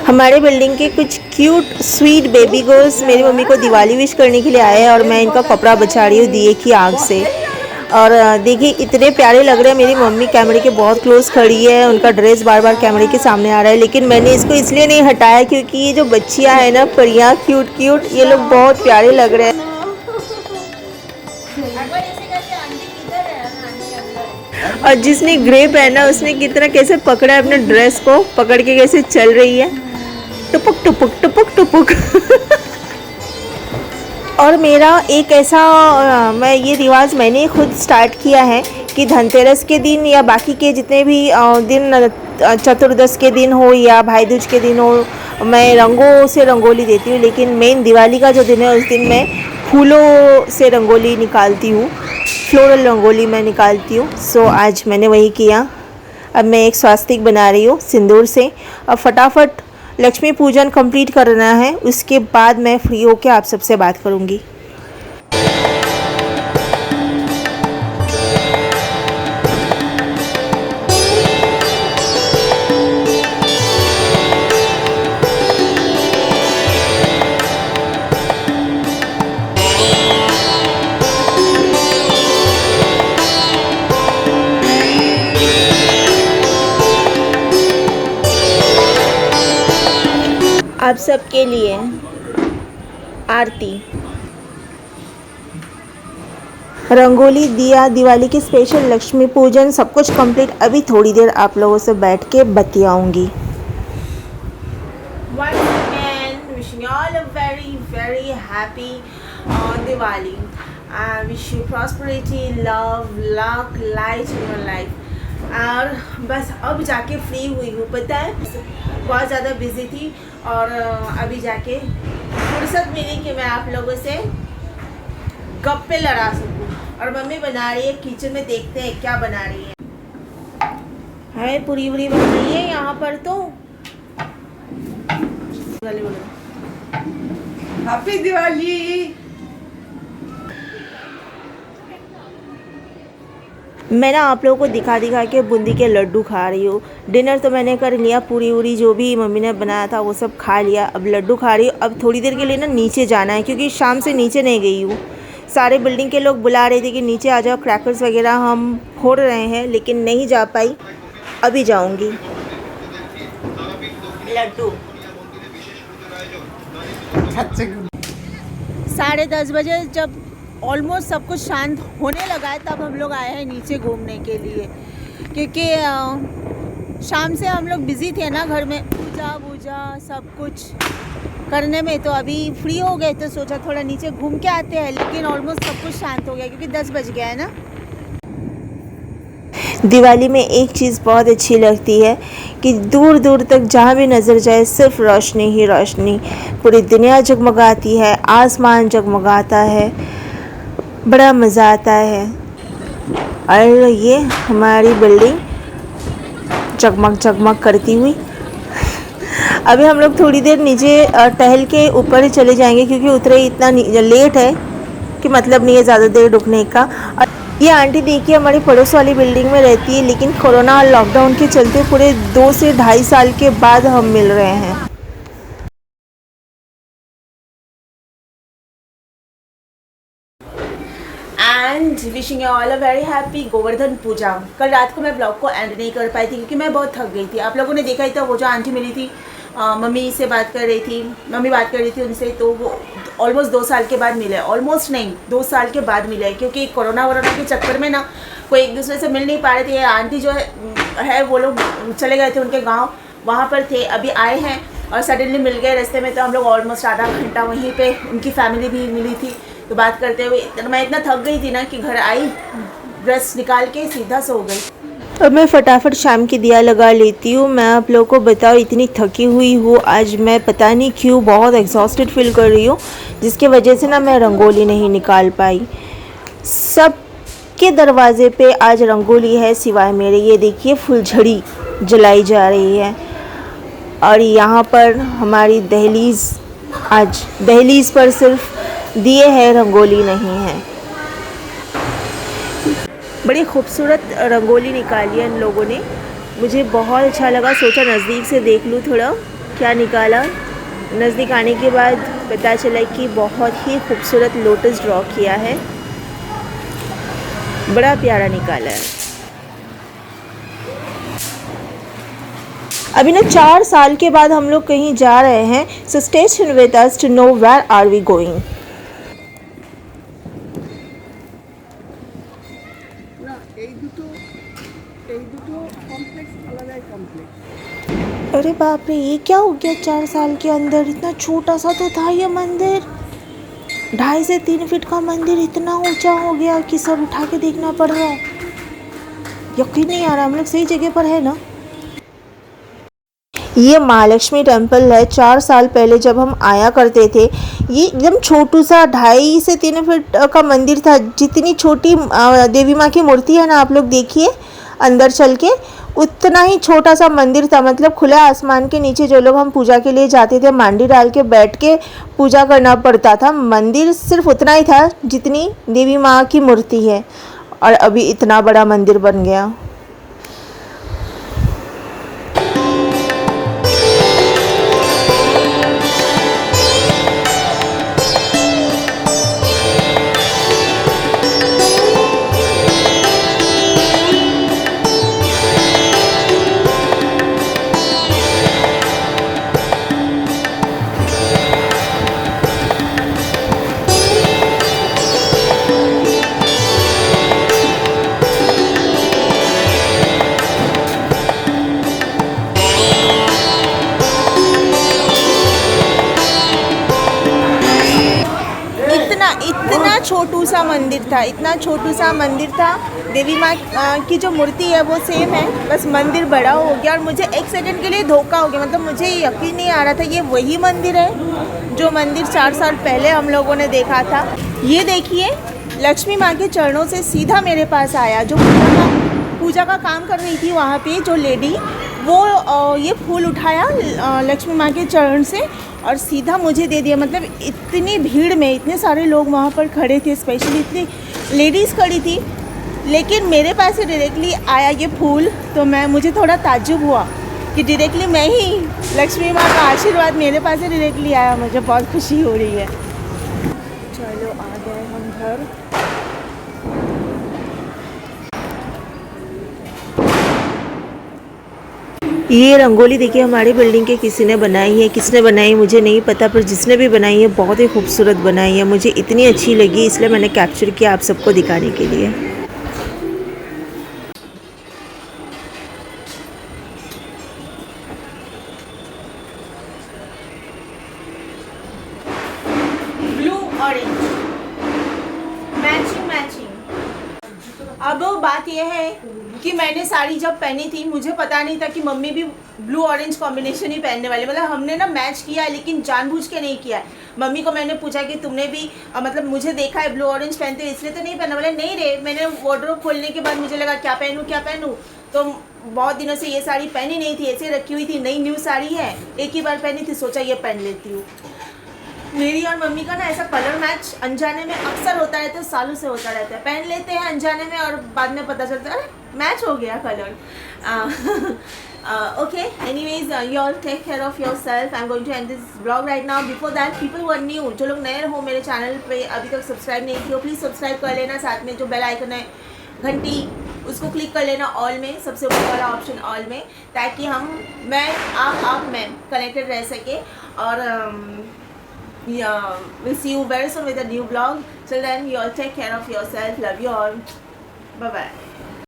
हमारे बिल्डिंग के कुछ क्यूट स्वीट बेबी गर्ल्स मेरी मम्मी को दिवाली विश करने के लिए आए हैं और मैं इनका कपड़ा बचा रही हूँ दिए की आग से। और देखिए इतने प्यारे लग रहे हैं। मेरी मम्मी कैमरे के बहुत क्लोज खड़ी है, उनका ड्रेस बार बार कैमरे के सामने आ रहा है, लेकिन मैंने इसको इसलिए नहीं हटाया क्योंकि ये जो बच्चियाँ हैं ना, परियाँ क्यूट क्यूट, ये लोग बहुत प्यारे लग रहे हैं। और जिसने ग्रे पहना उसने कितना कैसे पकड़ा है अपने ड्रेस को, पकड़ के कैसे चल रही है, टुपुक टुपुक टुपुक टुपुक। और मेरा एक ऐसा मैं ये रिवाज मैंने खुद स्टार्ट किया है कि धनतेरस के दिन या बाकी के जितने भी दिन, चतुर्दश के दिन हो या भाई दूज के दिन हो, मैं रंगों से रंगोली देती हूँ। लेकिन मेन दिवाली का जो दिन है उस दिन मैं फूलों से रंगोली निकालती हूँ, फ्लोरल रंगोली मैं निकालती हूँ। सो आज मैंने वही किया। अब मैं एक स्वास्तिक बना रही हूँ सिंदूर से। अब फटाफट लक्ष्मी पूजन कंप्लीट करना है, उसके बाद मैं फ्री होकर आप सबसे बात करूँगी। आप सबके लिए आरती, रंगोली, दिया, दिवाली की स्पेशल लक्ष्मी पूजन सब कुछ कंप्लीट। अभी थोड़ी देर आप लोगों से बैठ के बतियाऊंगी। Once again, wishing you all a very very happy Diwali. I wish you prosperity, love, luck, light in your life. और बस अब जाके फ्री हुई हूँ, पता है बहुत ज़्यादा बिजी थी और अभी जाके फुर्सत मिली कि मैं आप लोगों से गप्पे लड़ा सकूँ। और मम्मी बना रही है किचन में, देखते हैं क्या बना रही है पूरी पूरी बन रही है यहाँ पर। तो हैप्पी दिवाली। मैं ना आप लोगों को दिखा दिखा के बूंदी के लड्डू खा रही हूँ। डिनर तो मैंने कर लिया, पूरी उरी जो भी मम्मी ने बनाया था वो सब खा लिया। अब लड्डू खा रही हूँ। अब थोड़ी देर के लिए ना नीचे जाना है क्योंकि शाम से नीचे नहीं गई हूँ। सारे बिल्डिंग के लोग बुला रहे थे कि नीचे आ जाओ, क्रैकर्स वगैरह हम फोड़ रहे हैं, लेकिन नहीं जा पाई। अभी जाऊँगी। लड्डू 10:30 बजे जब ऑलमोस्ट सब कुछ शांत होने लगा है तब हम लोग आए हैं नीचे घूमने के लिए, क्योंकि शाम से हम लोग बिज़ी थे ना घर में, पूजा वूजा सब कुछ करने में। तो अभी फ्री हो गए तो सोचा थोड़ा नीचे घूम के आते हैं, लेकिन ऑलमोस्ट सब कुछ शांत हो गया क्योंकि 10 बज गया है ना। दिवाली में एक चीज़ बहुत अच्छी लगती है कि दूर दूर तक जहाँ भी नज़र जाए सिर्फ रोशनी ही रोशनी, पूरी दुनिया जगमगाती है, आसमान जगमगाता है, बड़ा मज़ा आता है। और ये हमारी बिल्डिंग जगमग जगमग करती हुई। अभी हम लोग थोड़ी देर नीचे टहल के ऊपर ही चले जाएंगे क्योंकि उतरे इतना लेट है कि मतलब नहीं है ज़्यादा देर रुकने का। और ये आंटी देखिए हमारी पड़ोस वाली बिल्डिंग में रहती है, लेकिन कोरोना और लॉकडाउन के चलते पूरे 2 से 2.5 साल के बाद हम मिल रहे हैं। And wishing you all a very happy Govardhan Puja. कल रात को मैं ब्लॉग को एंड नहीं कर पाई थी क्योंकि मैं बहुत थक गई थी। आप लोगों ने देखा ही था, वो जो आंटी मिली थी, मम्मी से बात कर रही थी, मम्मी बात कर रही थी उनसे, तो वो ऑलमोस्ट 2 साल के बाद मिले। ऑलमोस्ट नहीं, 2 साल के बाद मिले क्योंकि कोरोना वोरोना के चक्कर में ना कोई एक दूसरे से मिल नहीं पा रहे थे। आंटी जो है वो लोग चले गए थे उनके गाँव, वहाँ पर थे, अभी आए हैं और सडनली मिल गए रास्ते में। तो हम लोग ऑलमोस्ट आधा घंटा वहीं पे, उनकी फैमिली भी मिली थी, तो बात करते हुए मैं इतना थक गई थी ना कि घर आई, ड्रेस निकाल के सीधा सो गई। अब मैं फटाफट शाम की दिया लगा लेती हूँ। मैं आप लोगों को बताऊँ इतनी थकी हुई हूँ आज मैं, पता नहीं क्यों बहुत एग्जॉस्टेड फील कर रही हूँ, जिसके वजह से ना मैं रंगोली नहीं निकाल पाई। सब के दरवाजे पे आज रंगोली है सिवाय मेरे। ये देखिए फुलझड़ी जलाई जा रही है और यहाँ पर हमारी दहलीज, आज दहलीज पर सिर्फ दिए हैं, रंगोली नहीं है। बड़ी खूबसूरत रंगोली निकाली है इन लोगों ने, मुझे बहुत अच्छा लगा। सोचा नज़दीक से देख लूँ थोड़ा। क्या निकाला, नज़दीक आने के बाद पता चला कि बहुत ही खूबसूरत लोटस ड्रॉ किया है, बड़ा प्यारा निकाला है। अभी ना 4 साल के बाद हम लोग कहीं जा रहे हैं, so stay tuned with us to know where are we going. अरे बाप रे, ये क्या हो गया 4 साल के अंदर? इतना छोटा सा तो था ये मंदिर, 2.5 से 3 फीट का मंदिर इतना ऊंचा हो गया कि सब उठा के देखना पड़ रहा है। यकीन नहीं आ रहा हम लोग सही जगह पर है ना। ये महालक्ष्मी टेम्पल है। 4 साल पहले जब हम आया करते थे, ये एकदम छोटू सा 2.5 से 3 फीट का मंदिर था। जितनी छोटी देवी माँ की मूर्ति है ना, आप लोग देखिए अंदर चल के, उतना ही छोटा सा मंदिर था। मतलब खुला आसमान के नीचे जो लोग हम पूजा के लिए जाते थे, मांडी डाल के बैठ के पूजा करना पड़ता था। मंदिर सिर्फ उतना ही था जितनी देवी माँ की मूर्ति है, और अभी इतना बड़ा मंदिर बन गया। इतना छोटू सा मंदिर था, इतना छोटू सा मंदिर था। देवी माँ की जो मूर्ति है वो सेम है, बस मंदिर बड़ा हो गया। और मुझे एक सेकंड के लिए धोखा हो गया, मतलब मुझे यकीन नहीं आ रहा था ये वही मंदिर है जो मंदिर 4 साल पहले हम लोगों ने देखा था। ये देखिए, लक्ष्मी माँ के चरणों से सीधा मेरे पास आया। जो पूजा का काम कर रही थी वहाँ पे जो लेडी, वो ये फूल उठाया लक्ष्मी माँ के चरण से और सीधा मुझे दे दिया। मतलब इतनी भीड़ में इतने सारे लोग वहाँ पर खड़े थे, स्पेशली इतनी लेडीज़ खड़ी थी, लेकिन मेरे पास से डायरेक्टली आया ये फूल। तो मुझे थोड़ा ताज्जुब हुआ कि डायरेक्टली मैं ही, लक्ष्मी माँ का आशीर्वाद मेरे पास से डायरेक्टली आया। मुझे बहुत खुशी हो रही है। चलो आ गए हम घर। ये रंगोली देखिए हमारी बिल्डिंग के किसी ने बनाई है। किसने बनाई मुझे नहीं पता, पर जिसने भी बनाई है बहुत ही खूबसूरत बनाई है। मुझे इतनी अच्छी लगी, इसलिए मैंने कैप्चर किया आप सबको दिखाने के लिए। Blue orange matching matching. अब बात यह है कि मैंने साड़ी जब पहनी थी, मुझे पता नहीं था कि मम्मी भी ब्लू ऑरेंज कॉम्बिनेशन ही पहनने वाले। मतलब हमने ना मैच किया है, लेकिन जानबूझ के नहीं किया है। मम्मी को मैंने पूछा कि तुमने भी मतलब मुझे देखा है ब्लू ऑरेंज पहनते हुए, इसलिए तो नहीं पहना। बोले नहीं रे, मैंने वार्डरोब खोलने के बाद मुझे लगा क्या पहनूं। तो बहुत दिनों से ये साड़ी पहनी नहीं थी, ऐसे रखी हुई थी। नई न्यू साड़ी है, एक ही बार पहनी थी, सोचा ये पहन लेती हूँ। मेरी और मम्मी का ना ऐसा कलर मैच अनजाने में अक्सर होता रहता है, सालों से होता रहता है। पहन लेते हैं अनजाने में और बाद में पता चलता है अरे मैच हो गया colour. Okay, anyways you all take care of yourself. I am going to end this blog right now. Before that, people who are new, जो लोग नए हो मेरे चैनल पे अभी तक सब्सक्राइब नहीं किया, प्लीज़ सब्सक्राइब कर लेना। साथ में जो बेल आइकन है घंटी, उसको क्लिक कर लेना ऑल में, सबसे ऊपर वाला ऑप्शन ऑल में, ताकि आप मैं कनेक्टेड रह सके। और we'll see you very soon with a new vlog. Till then, you all take care of yourself. Love you all. Bye bye.